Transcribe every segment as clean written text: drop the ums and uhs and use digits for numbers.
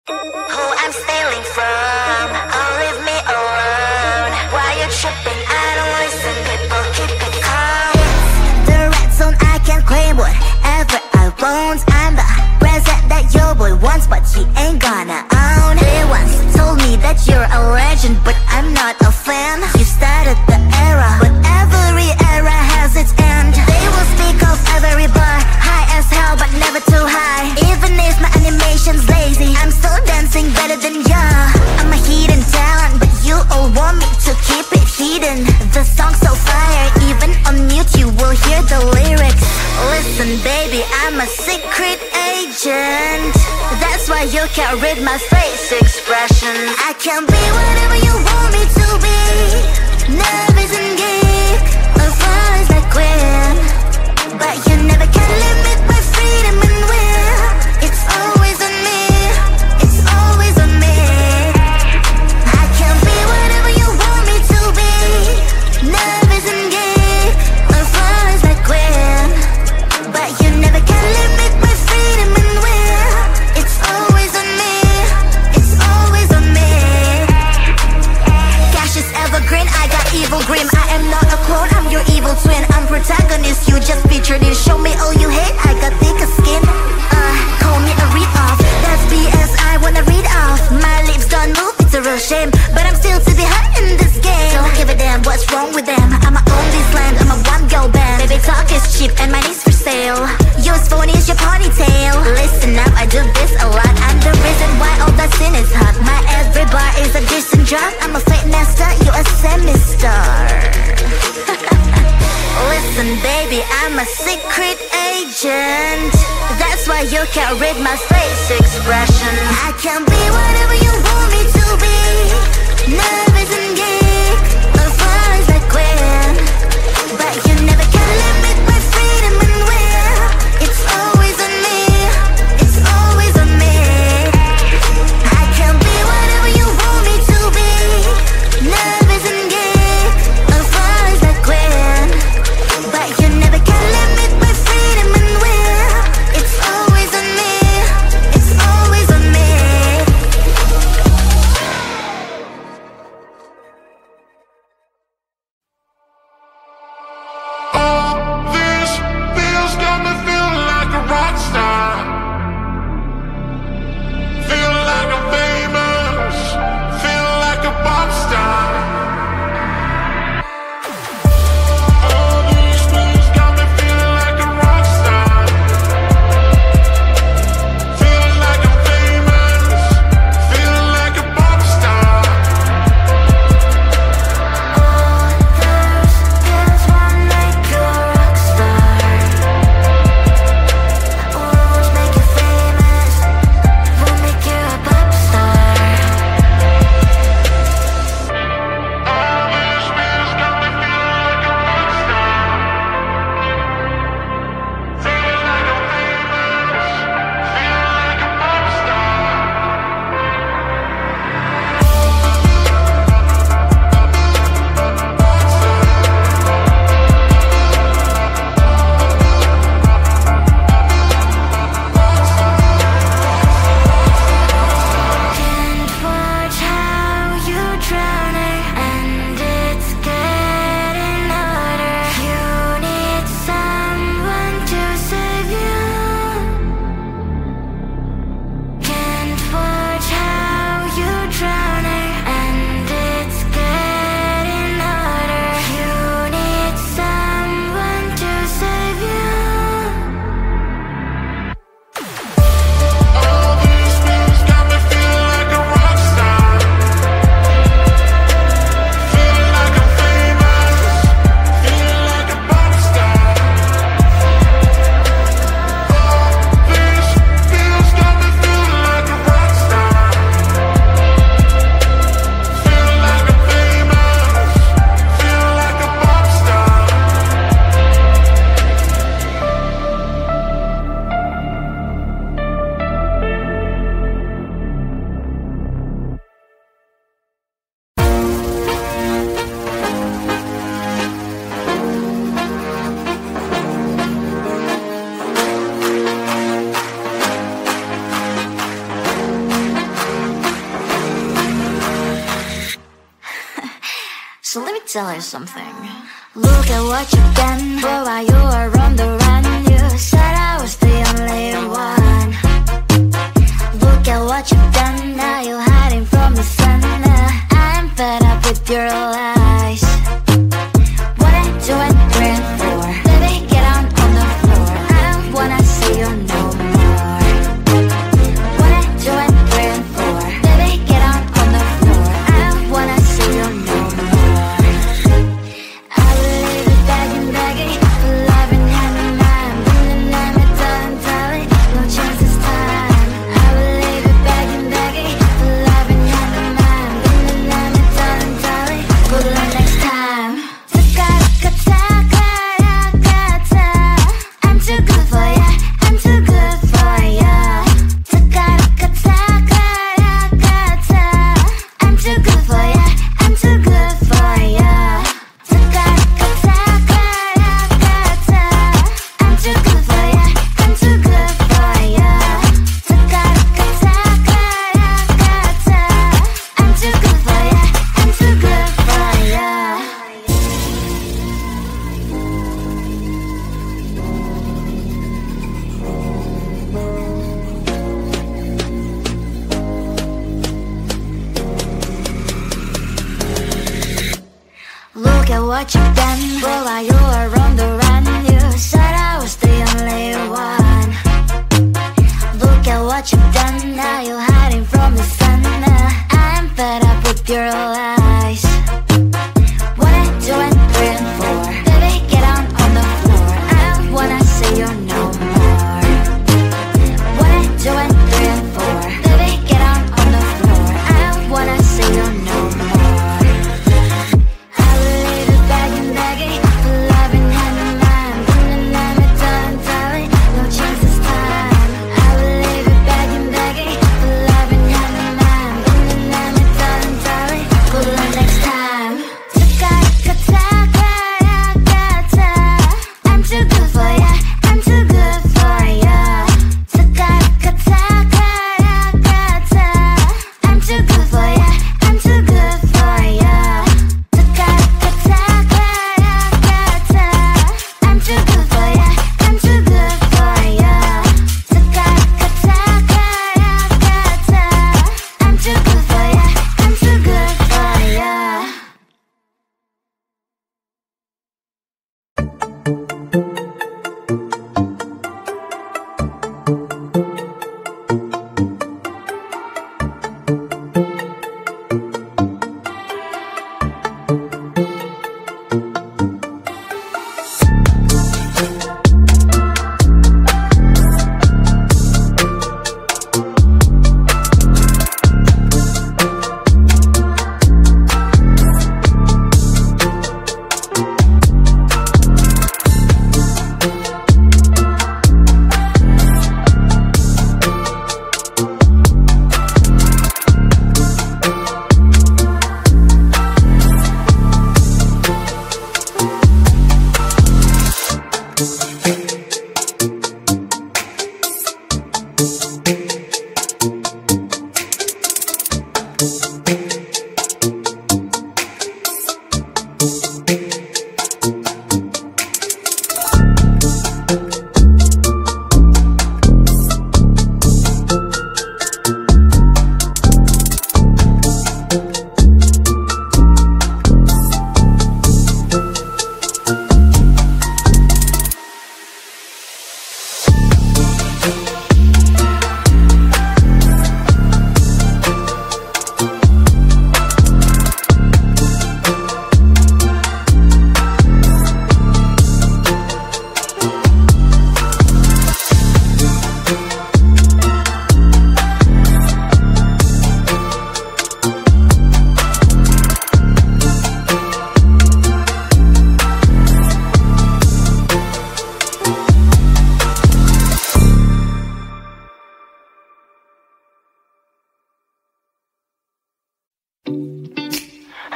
Who I'm stealing from? Oh, leave me alone. Why you tripping? I don't listen. People keep it calm. It's the red zone. I can claim whatever I want. I'm the present that your boy wants, but he ain't gonna own. They once told me that you're a legend, but I'm not a fan. You started the era, but every era has its end. They will speak of every bar, high as hell, but never too high. Even if my animation's lazy, I'm still dancing better than ya. I'm a hidden talent, but you all want me to keep it hidden. The song's so fire, even on mute you will hear the lyrics. Listen baby, I'm a secret agent. That's why you can't read my face expression. I can be whatever you want me to be. Nervous and geek, a voice like queen. But you never can limit my freedom and will. It's always on me, it's always on me. I can be whatever you want me to be. Nervous and geek, a voice like queen. But you never can limit my freedom and will. It's always on me, it's always on me. Cash is evergreen, I got evil grim. I am not a clone, I'm your evil twin. I'm protagonist, you just featured in. Show me all you hate, I got thicker skin. Call me a read-off, that's BS, I wanna read off. My lips don't move, it's a real shame, but I'm still to be hot in this game. Don't give a damn what's wrong with them. I'ma own this land, I'm a one-girl band. Baby talk is cheap and money's for sale. Yours phone is your ponytail. Listen up, I do this a lot. I'm the reason why all that sin is hot. My every bar is a decent drop. I'm a fake master, you a semi-star. Listen baby, I'm a secret agent. That's why you can't read my face expression. I can be whatever you want me to be. Nervous and geek, a voice like queen. But you never can limit my freedom and will. It's always on me, it's always on me. I can be whatever you want me to be. Nervous and geek, a voice like queen. But you never can limit my freedom and will. It's always on me, it's always on me. tell you something. Look at what you've done, boy, while you were on the run. You said I was the only one. Look at what you've done, now you're hiding from the sun. I'm fed up with your lies. What are you doing praying for? Baby, get on the floor. I don't wanna see you no more. What are you doing praying for? Baby, get on the floor. I don't wanna see you no more. I will leave it begging, begging for love and hand in hand. Let me darling, no chance this time. I will leave it begging, begging for love and hand in hand. Let me darling, good luck next time. I'm too good for ya, I'm too good for ya. I'm too good for ya, I'm too good for ya. I'm too good for ya, I'm too good for ya. I'm too good for ya, I'm too good for ya. Look at what you've done, boy, while you were on the run. You said I was the only one. Look at what you've done, now you're hiding from the sun. I'm fed up with your lies. What are you doing praying for? Baby, get on the floor. I don't wanna see you no more. What are you doing praying for? Baby, get on the floor. I don't wanna see you no more. I will leave it begging, begging for love and hand in hand. Let me darling, no chance this time. I will leave it begging, begging for love and hand in hand. Let me darling, good luck next time. I'm too good for ya, I'm too good for ya. I'm too good for ya, I'm too good for ya. I'm too good for ya, I'm too good for ya. I'm too good for ya, I'm too good for ya.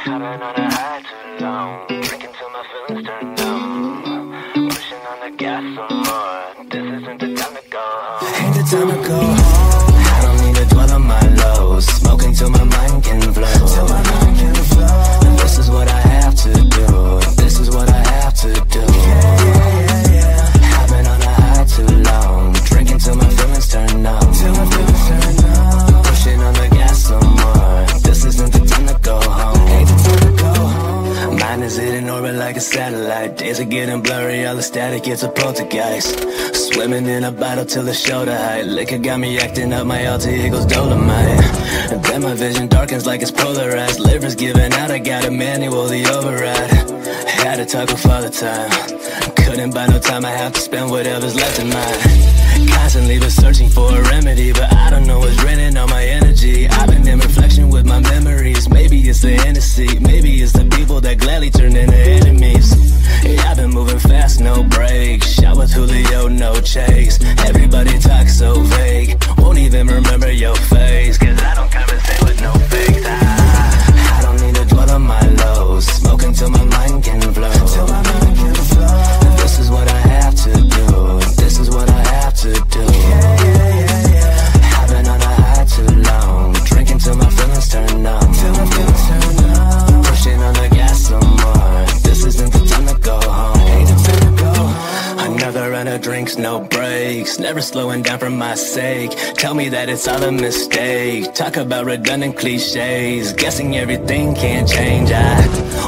I've been on a high too long, drinking till my feelings turn numb. Pushing on the gas some more, this isn't the time to go home. Ain't the time to go home. I don't need to dwell on my lows, smoking till my mind can flow. And this is what I have to do. satellite. Days are getting blurry, all the static, it's a poltergeist. Swimming in a bottle till the shoulder height. Liquor got me acting up, my alter ego's Dolomite. And then my vision darkens like it's polarized. Liver's giving out, I got a manual, the override. Had to talk with Father Time. Couldn't buy no time, I have to spend whatever's left in mine. Constantly been searching for a remedy, but I don't know what's draining all my energy. I've been in reflection with my memories. Maybe it's the Hennessy, maybe it's the people that gladly turn into enemies. Yeah, I've been moving fast, no brakes. Shot with Julio, no chase. Everybody talks so vague, won't even remember your face. Cause I don't conversate with no fakes. I don't need to dwell on my lows. Smoke until my mind can flow. This is what I have to do. This is what I have to do. I've been on a high too long. Drinking till my feelings turn numb. Pushing on the gas some more. This isn't the time to go home. Another round of drinks, no breaks. Never slowing down for my sake. Tell me that it's all a mistake. Talk about redundant cliches. Guessing everything can't change.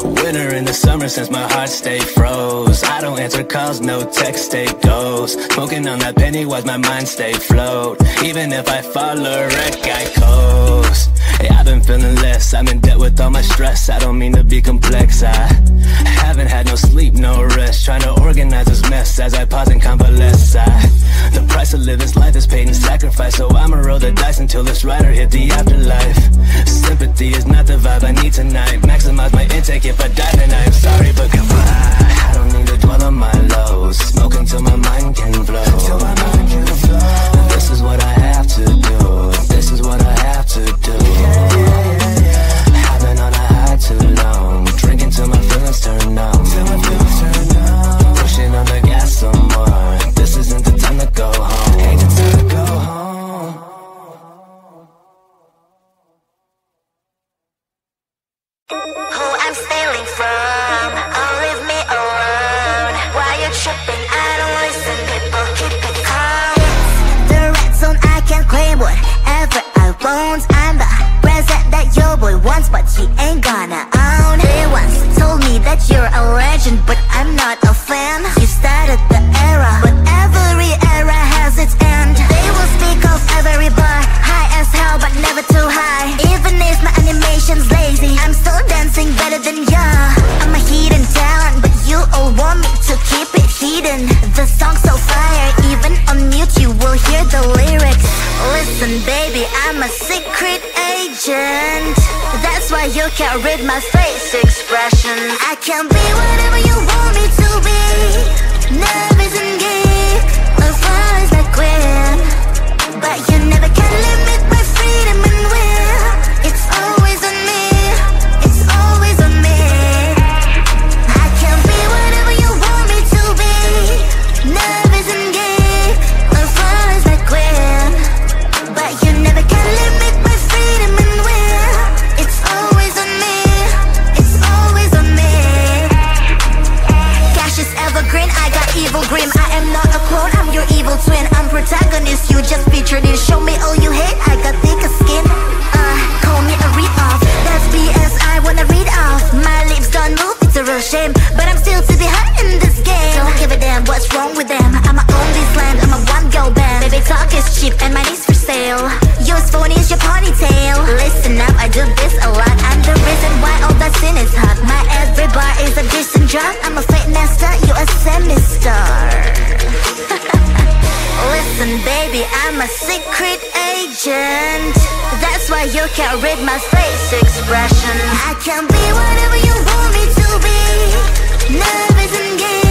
Winter in the summer since my heart stayed froze. I don't answer calls, no text, stay ghost. Smoking on that penny, watch my mind stay float. Even if I fall or wreck, I coast. Hey, I've been feeling less, I'm in debt with all my stress. I don't mean to be complex, I haven't had no sleep, no rest. Trying to organize this mess as I pause and convalesce. The price of living's life is paid in sacrifice, so I'ma roll the dice until this rider hit the afterlife. Sympathy is not the vibe I need tonight. Maximize my intake, if I die then I am sorry, but goodbye. I don't need to dwell on my lows. Smoke until my mind can flow. This is what I have to do. This is what I have to do. I've been on a high too long. Drinking till my feelings turn numb. Pushing on the gas some more. This isn't the time to go home. Ain't the time to go home. Who I'm stealing from, oh leave me alone. Why you tripping? I don't listen, people keep it calm. The red zone, I can claim whatever I want. I'm the present that your boy wants, but he ain't gonna own. They once told me that you're a legend, but I'm not a fan. You started the era, but every era has its end. They will speak of every bar, high as hell but never too high. Even if my animation's lazy, I'm still dancing better than ya. I'm a hidden talent, but you all want me to keep it hidden. The song's so fire, even on mute you will hear the lyrics. Listen baby, I'm a secret agent. That's why you can't read my face expression. I can be whatever you want me to be. Nervous and gay, or flies like queen. But you never can limit my freedom and will. It's always on me, it's always on me. I can be whatever you want me to be. Nervous and gay, or flies like queen. But you never can limit my freedom and will. It's always on me, it's always on me. Cash is evergreen, I got evil grim. I am not a clone, I'm your evil twin. I'm protagonist, you just featured in. Show me all you hate, I got thicker skin. Call me a read-off, that's BS I wanna read off. My lips don't move, it's a real shame, but I'm still to be hot in this game. Don't give a damn what's wrong with them. I'ma own this land, I'm a one-girl band. Baby talk is cheap and mine is for sale. Yours phone is your ponytail. Listen up, I do this a lot. I'm the reason why all that sin is hot. My every bar is a decent drop. I'm a fate master, you a semi-star. Listen baby, I'm a secret agent. That's why you can't read my face expression. I can be whatever you want me to be. Nervous and gay,